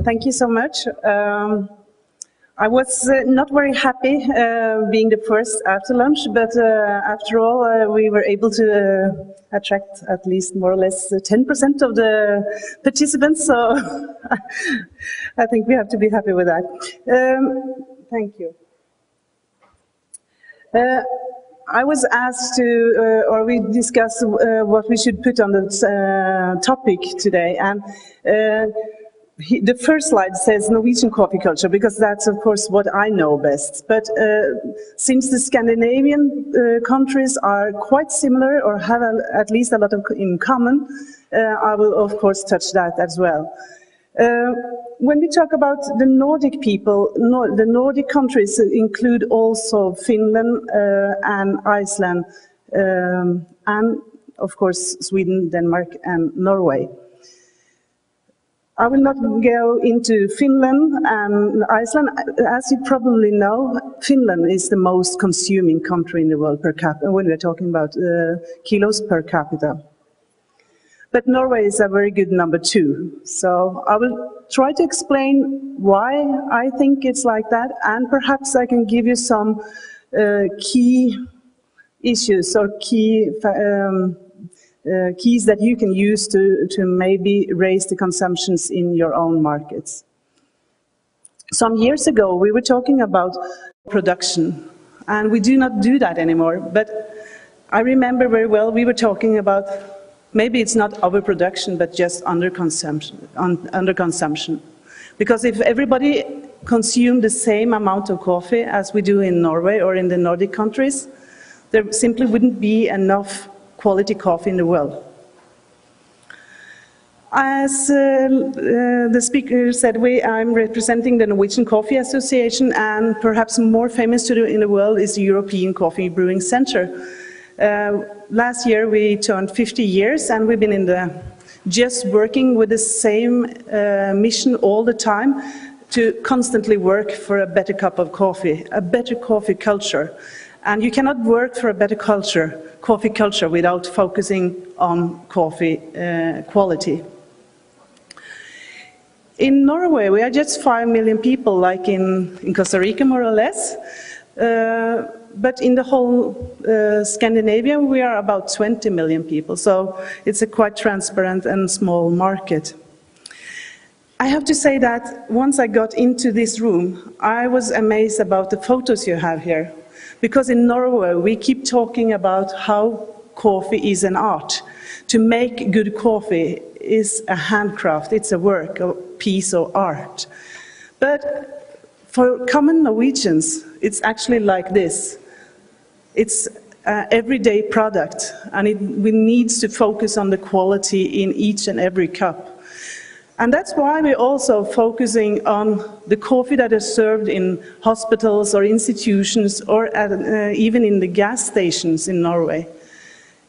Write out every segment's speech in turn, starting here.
Thank you so much. I was not very happy being the first after lunch, but after all, we were able to attract at least more or less 10% of the participants, so I think we have to be happy with that. Thank you. I was asked to, or we discussed what we should put on the topic today, and the first slide says Norwegian coffee culture, because that's of course what I know best. But since the Scandinavian countries are quite similar or have at least a lot in common, I will of course touch that as well. When we talk about the Nordic people, the Nordic countries include also Finland and Iceland, and of course Sweden, Denmark and Norway. I will not go into Finland and Iceland. As you probably know, Finland is the most consuming country in the world per capita, when we're talking about kilos per capita. But Norway is a very good number 2. So I will try to explain why I think it's like that, and perhaps I can give you some key issues or keys that you can use to maybe raise the consumptions in your own markets. Some years ago, we were talking about production, and we do not do that anymore. But I remember very well we were talking about maybe it's not overproduction, but just underconsumption. Because if everybody consumed the same amount of coffee as we do in Norway or in the Nordic countries, there simply wouldn't be enough quality coffee in the world. As the speaker said, I'm representing the Norwegian Coffee Association, and perhaps more famous in the world is the European Coffee Brewing Center. Last year we turned 50 years, and we've been just working with the same mission all the time, to constantly work for a better cup of coffee, a better coffee culture. And you cannot work for a better coffee culture, without focusing on coffee quality. In Norway, we are just 5 million people, like in Costa Rica, more or less. But in the whole Scandinavia, we are about 20 million people. So it's a quite transparent and small market. I have to say that once I got into this room, I was amazed about the photos you have here. Because in Norway, we keep talking about how coffee is an art. To make good coffee is a handcraft, it's a work, a piece of art. But for common Norwegians, it's actually like this. It's an everyday product, and we need to focus on the quality in each and every cup. And that's why we're also focusing on the coffee that is served in hospitals or institutions, or even in the gas stations in Norway.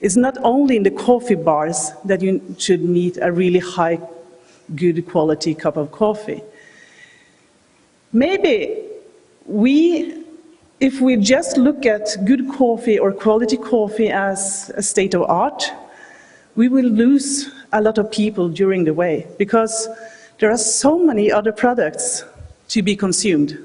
It's not only in the coffee bars that you should meet a really high, good quality cup of coffee. Maybe if we just look at good coffee or quality coffee as a state of art, we will lose a lot of people during the way, because there are so many other products to be consumed.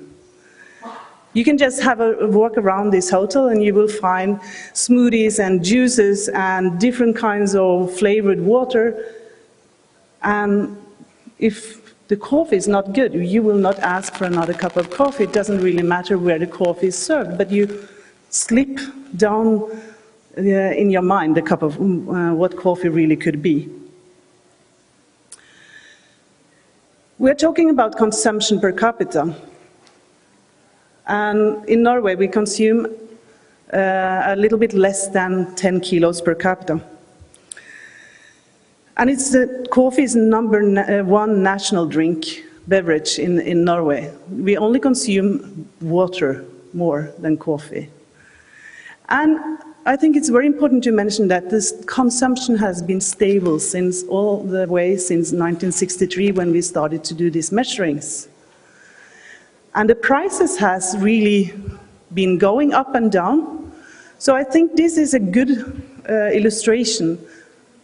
You can just have a walk around this hotel and you will find smoothies and juices and different kinds of flavored water. And if the coffee is not good, you will not ask for another cup of coffee. It doesn't really matter where the coffee is served, but you slip down in your mind the cup of what coffee really could be. We're talking about consumption per capita. And in Norway, we consume a little bit less than 10 kilos per capita. And coffee is #1 national beverage in Norway. We only consume water more than coffee. And I think it's very important to mention that this consumption has been stable all the way since 1963, when we started to do these measurings. And the prices has really been going up and down. So I think this is a good illustration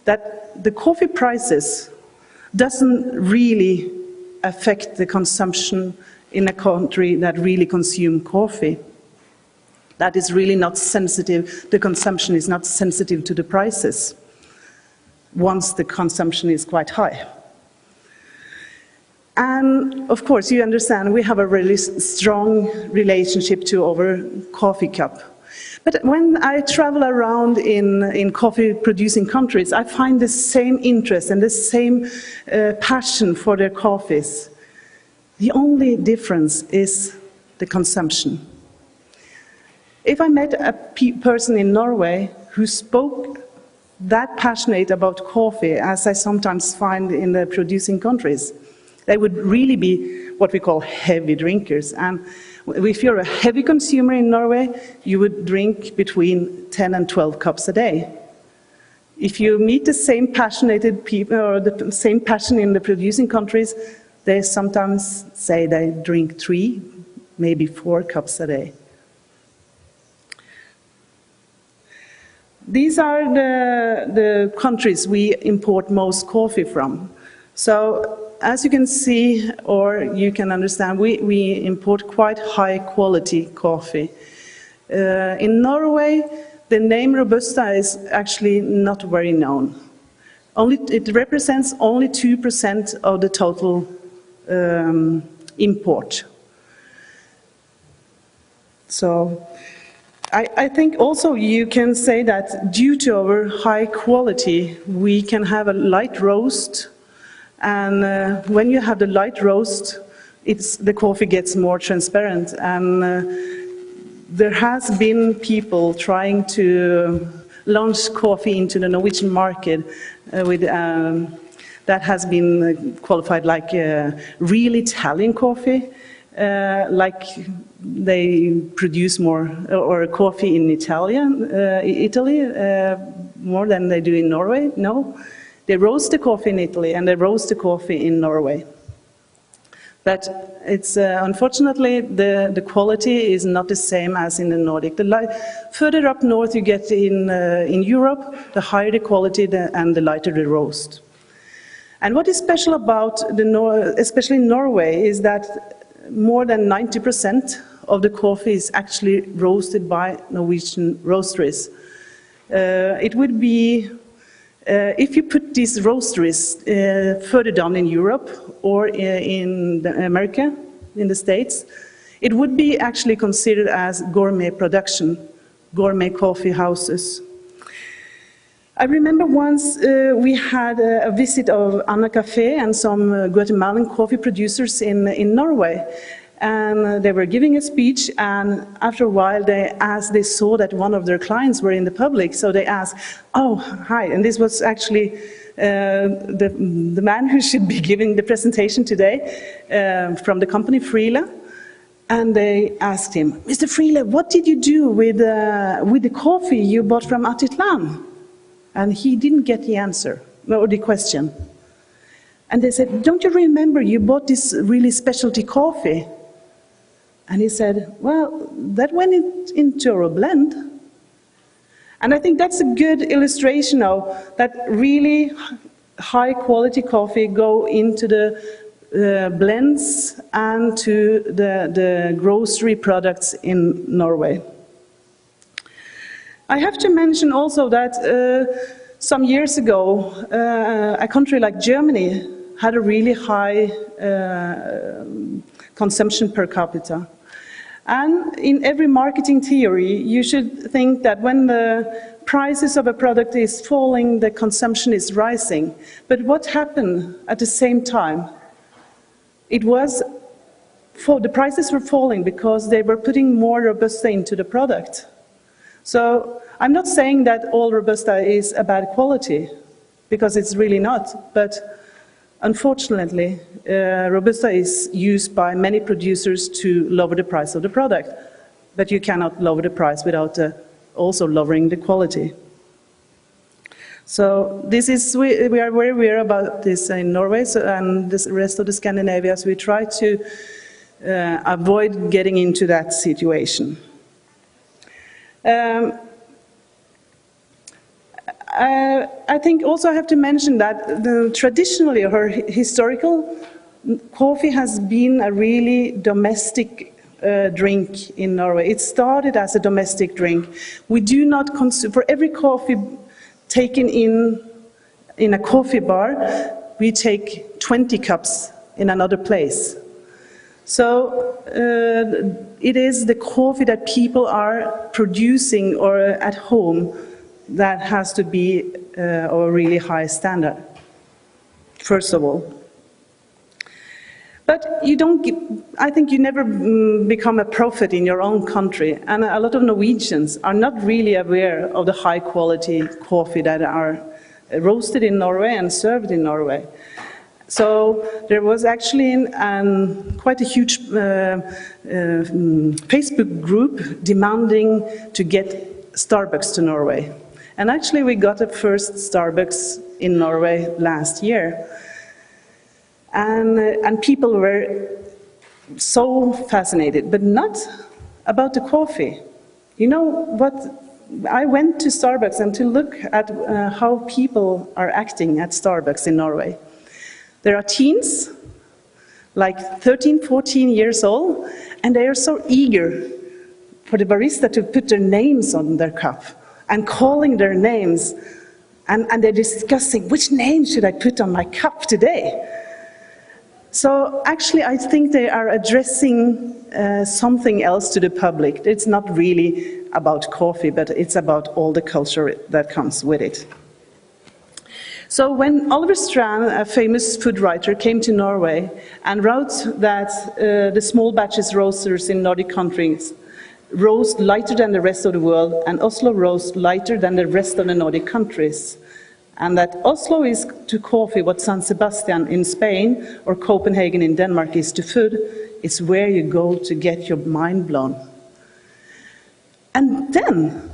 that the coffee prices doesn't really affect the consumption in a country that really consumes coffee. That is really not sensitive, the consumption is not sensitive to the prices once the consumption is quite high. And of course, you understand, we have a really strong relationship to our coffee cup. But when I travel around in coffee-producing countries, I find the same interest and the same passion for their coffees. The only difference is the consumption. If I met a person in Norway who spoke that passionate about coffee, as I sometimes find in the producing countries, they would really be what we call heavy drinkers. And if you're a heavy consumer in Norway, you would drink between 10 and 12 cups a day. If you meet the same passionate people, or the same passion in the producing countries, they sometimes say they drink 3, maybe 4 cups a day. These are the countries we import most coffee from. So, as you can see, or you can understand, we import quite high quality coffee. In Norway, the name Robusta is actually not very known. It represents only 2% of the total import. So, I think also you can say that due to our high quality, we can have a light roast. And when you have the light roast, the coffee gets more transparent. And there has been people trying to launch coffee into the Norwegian market that has been qualified like real Italian coffee, like they produce more or coffee in Italy more than they do in Norway. No. They roast the coffee in Italy and they roast the coffee in Norway. But it's unfortunately the quality is not the same as in the Nordic. Further up north you get in Europe, the higher the quality and the lighter the roast. And what is special about especially Norway is that more than 90% of the coffee is actually roasted by Norwegian roasteries. It would be if you put these roasteries further down in Europe or in America, in the States, it would be actually considered as gourmet production, gourmet coffee houses. I remember once we had a visit of SINTERCAFE and some Guatemalan coffee producers in Norway. And they were giving a speech, and after a while they saw that one of their clients were in the public, so they asked, "Oh, hi," and this was actually the man who should be giving the presentation today from the company Friele. And they asked him, "Mr. Friele, what did you do with the coffee you bought from Atitlan?" And he didn't get the answer, or the question. And they said, "Don't you remember you bought this really specialty coffee?" And he said, "Well, that went into our blend." And I think that's a good illustration of that really high quality coffee go into the blends and to the grocery products in Norway. I have to mention also that some years ago, a country like Germany had a really high consumption per capita. And in every marketing theory, you should think that when the prices of a product is falling, the consumption is rising. But what happened at the same time? The prices were falling because they were putting more Robusta into the product. So I'm not saying that all Robusta is a bad quality, because it's really not. But unfortunately, Robusta is used by many producers to lower the price of the product. But you cannot lower the price without also lowering the quality. So this is, we are very aware about this in Norway, and the rest of the Scandinavia, so we try to avoid getting into that situation. I think also I have to mention that traditionally or historical, Coffee has been a really domestic drink in Norway. It started as a domestic drink. We do not consume, for every coffee taken in a coffee bar, we take 20 cups in another place. So it is the coffee that people are producing or at home that has to be a really high standard, first of all. But you don't, I think you never become a prophet in your own country, and a lot of Norwegians are not really aware of the high quality coffee that are roasted in Norway and served in Norway. So there was actually quite a huge Facebook group demanding to get Starbucks to Norway. And actually we got the first Starbucks in Norway last year. And people were so fascinated, but not about the coffee. You know what? I went to Starbucks and to look at how people are acting at Starbucks in Norway. There are teens, like 13, 14 years old, and they are so eager for the barista to put their names on their cup and calling their names, and they're discussing which name should I put on my cup today. So actually I think they are addressing something else to the public. It's not really about coffee, but it's about all the culture that comes with it. So when Oliver Strand, a famous food writer, came to Norway and wrote that the small batches roasters in Nordic countries roast lighter than the rest of the world, and Oslo roasts lighter than the rest of the Nordic countries, and that Oslo is to coffee what San Sebastian in Spain or Copenhagen in Denmark is to food, it's where you go to get your mind blown. And then,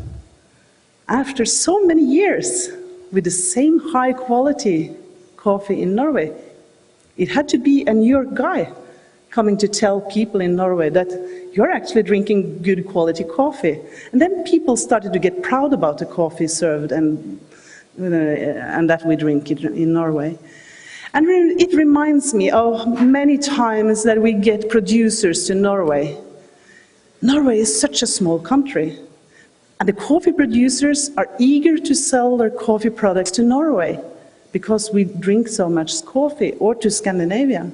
after so many years, with the same high quality coffee in Norway, it had to be a New York guy coming to tell people in Norway that you're actually drinking good quality coffee. And then people started to get proud about the coffee served and that we drink it in Norway. And it reminds me of many times that we get producers to Norway. Norway is such a small country, and the coffee producers are eager to sell their coffee products to Norway because we drink so much coffee, or to Scandinavia.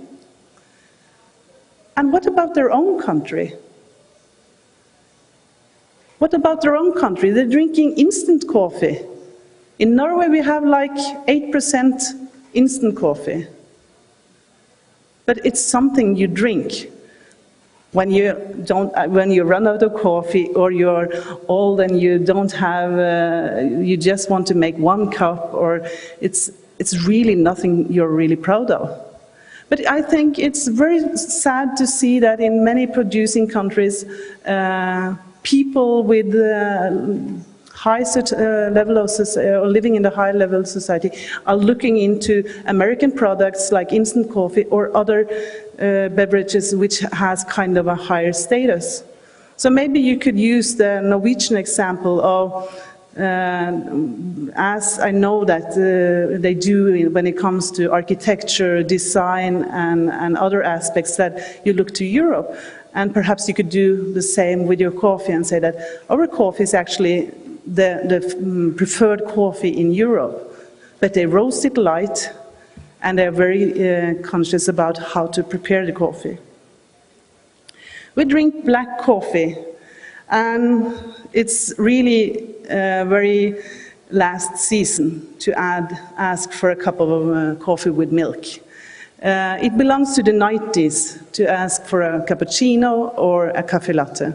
And what about their own country? What about their own country? They're drinking instant coffee. In Norway we have like 8% instant coffee. But it's something you drink when you run out of coffee, or you're old and you don't have, you just want to make one cup, or it's really nothing you're really proud of. But I think it's very sad to see that in many producing countries, people with high level of society, or living in the high level of society, are looking into American products like instant coffee or other beverages which has kind of a higher status. So maybe you could use the Norwegian example of, as I know that they do when it comes to architecture, design, and other aspects, that you look to Europe. And perhaps you could do the same with your coffee and say that our coffee is actually the preferred coffee in Europe, but they roast it light, and they're very conscious about how to prepare the coffee. We drink black coffee, and it's really very last season to ask for a cup of coffee with milk. It belongs to the 90s to ask for a cappuccino or a cafe latte.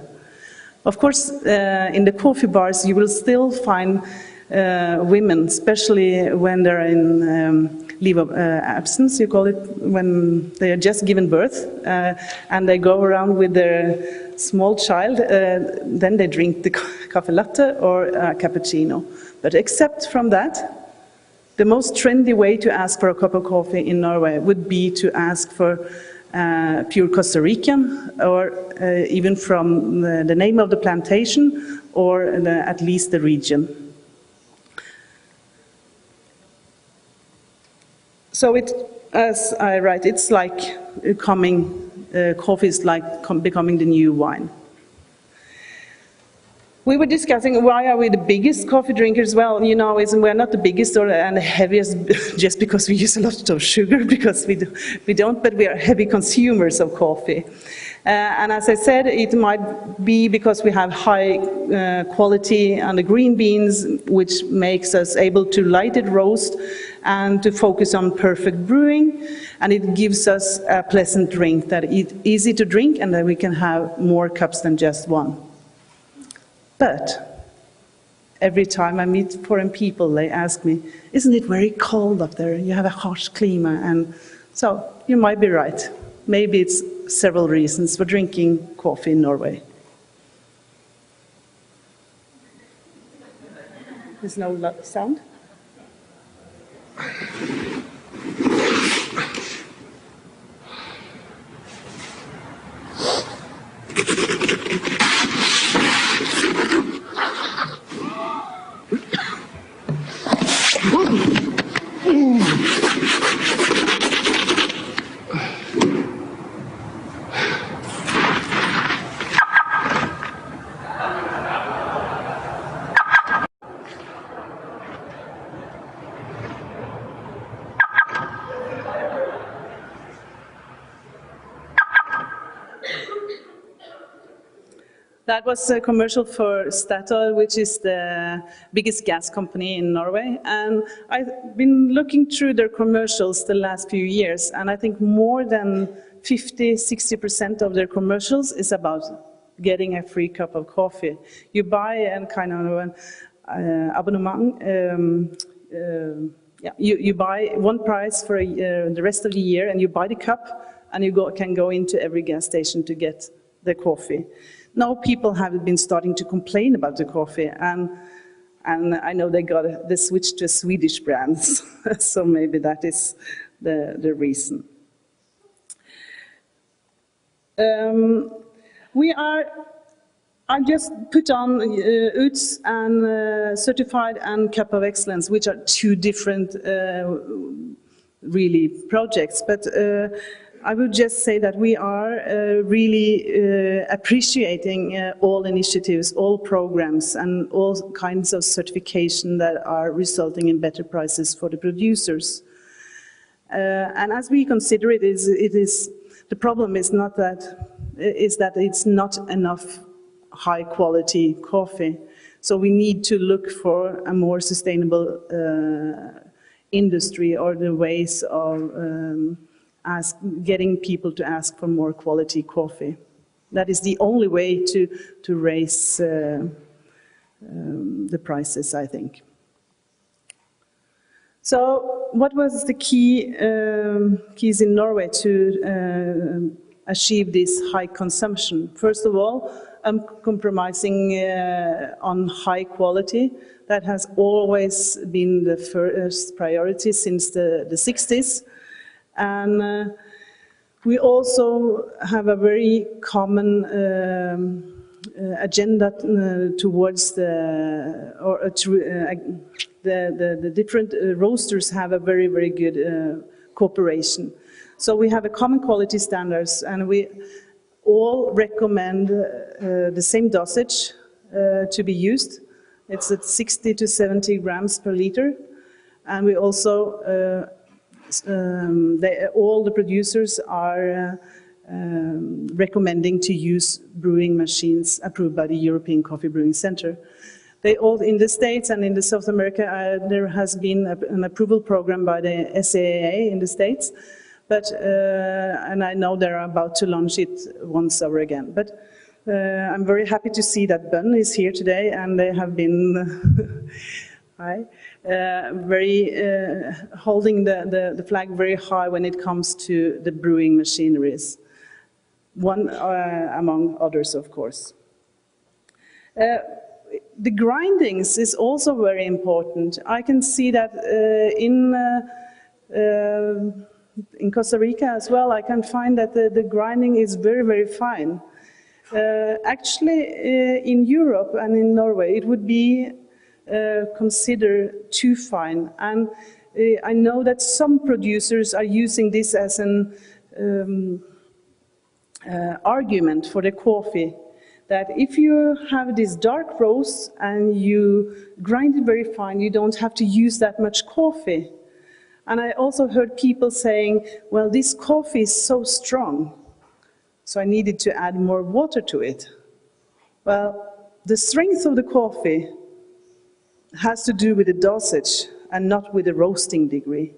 Of course, in the coffee bars you will still find women, especially when they're in leave of absence, you call it, when they are just given birth, and they go around with their small child, then they drink the cafe latte or a cappuccino. But except from that, the most trendy way to ask for a cup of coffee in Norway would be to ask for pure Costa Rican, or even from the name of the plantation, or at least the region. So as I write, it's like coffee is like becoming the new wine. We were discussing why are we the biggest coffee drinkers? Well, you know, we're not the biggest and the heaviest just because we use a lot of sugar, because we don't, but we are heavy consumers of coffee. And as I said, it might be because we have high quality on the green beans, which makes us able to light it roast and to focus on perfect brewing. And it gives us a pleasant drink that is easy to drink and that we can have more cups than just one. But every time I meet foreign people, they ask me, isn't it very cold up there? You have a harsh climate. And so you might be right. Maybe it's several reasons for drinking coffee in Norway. There's no sound? That was a commercial for Statoil, which is the biggest gas company in Norway. And I've been looking through their commercials the last few years, and I think more than 50–60% of their commercials is about getting a free cup of coffee. You buy a kind of an abonnement. You buy one price for the rest of the year, and you buy the cup, and you can go into every gas station to get the coffee. Now people have been starting to complain about the coffee, and I know they switched to Swedish brands, so maybe that is the reason. I just put on UTS and Certified and Cup of Excellence, which are two different really projects, but I would just say that we are really appreciating all initiatives, all programs, and all kinds of certification that are resulting in better prices for the producers. And as we consider it, the problem is that it's not enough high-quality coffee. So we need to look for a more sustainable industry, or the ways of getting people to ask for more quality coffee. That is the only way to raise the prices, I think. So what was the keys in Norway to achieve this high consumption? First of all, compromising on high quality. That has always been the first priority since the 60s. And we also have a very common agenda towards the different roasters have a very, very good cooperation. So we have a common quality standards, and we all recommend the same dosage to be used. It's at 60 to 70 grams per liter. And we also all the producers are recommending to use brewing machines approved by the European Coffee Brewing Center. They all, in the States and in the South America, there has been an approval program by the SAA in the States, but and I know they're about to launch it once over again. But I'm very happy to see that Bønn is here today, and they have been holding the flag very high when it comes to the brewing machineries. One among others, of course. The grindings is also very important. I can see that in Costa Rica as well, I can find that the grinding is very, very fine. Actually, in Europe and in Norway, it would be considered too fine. And I know that some producers are using this as an argument for the coffee, that if you have this dark roast and you grind it very fine, you don't have to use that much coffee. And I also heard people saying, well, this coffee is so strong, so I needed to add more water to it. Well, the strength of the coffee has to do with the dosage and not with the roasting degree.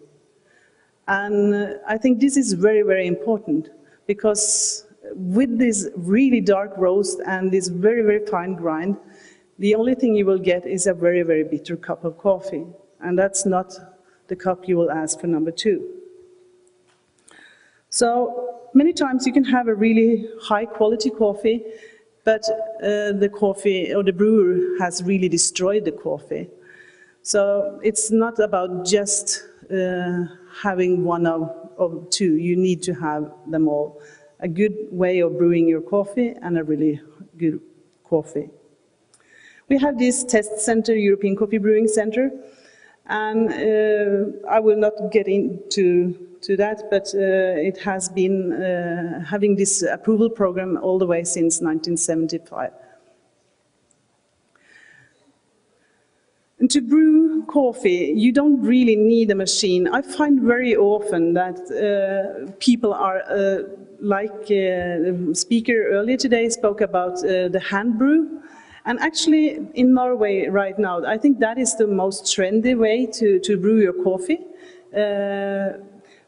And I think this is very, very important, because with this really dark roast and this very, very fine grind, the only thing you will get is a very, very bitter cup of coffee. And that's not the cup you will ask for number 2. So many times you can have a really high quality coffee, but the coffee or the brewer has really destroyed the coffee. So it's not about just having one of 2. You need to have them all. A good way of brewing your coffee and a really good coffee. We have this test center, European Coffee Brewing Center, and I will not get into that, but it has been having this approval program all the way since 1975. And to brew coffee, you don't really need a machine. I find very often that people are, like the speaker earlier today spoke about the hand brew. And actually, in Norway right now, I think that is the most trendy way to brew your coffee.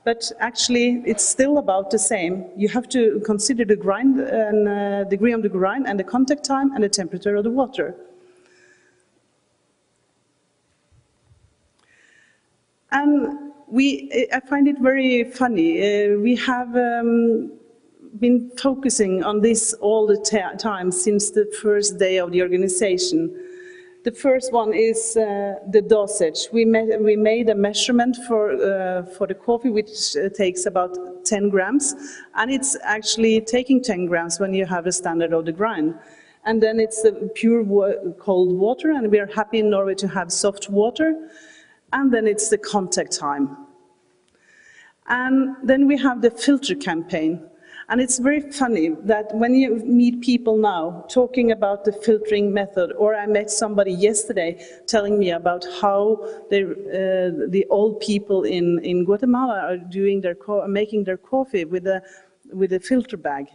But actually, it's still about the same. You have to consider the grind and degree of the grind and the contact time and the temperature of the water. And I find it very funny. We have been focusing on this all the time since the first day of the organization. The first one is the dosage. We made a measurement for the coffee, which takes about 10 grams, and it's actually taking 10 grams when you have a standard of the grind. And then it's the pure cold water, and we are happy in Norway to have soft water. And then it's the contact time. And then we have the filter campaign. And it's very funny that when you meet people now talking about the filtering method, or I met somebody yesterday telling me about how the old people in Guatemala are doing making their coffee with a filter bag.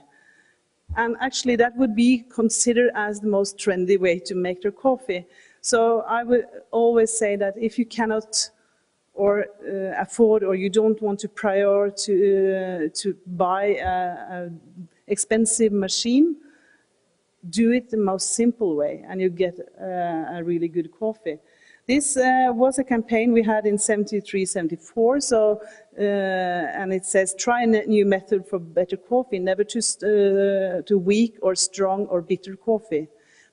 And actually that would be considered as the most trendy way to make their coffee. So I would always say that if you cannot or afford, or you don't want to to buy an expensive machine, do it the most simple way and you get a really good coffee. This was a campaign we had in 73, 74, so, and it says, try a new method for better coffee, never too weak or strong or bitter coffee.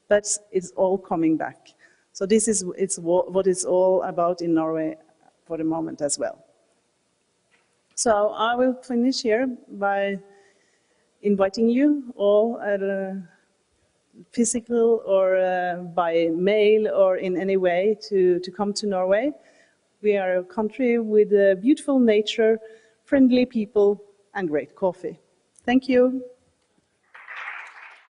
But it's all coming back. So this is what it's all about in Norway for the moment as well. So I will finish here by inviting you all at a physical or by mail or in any way to come to Norway. We are a country with beautiful nature, friendly people and great coffee. Thank you.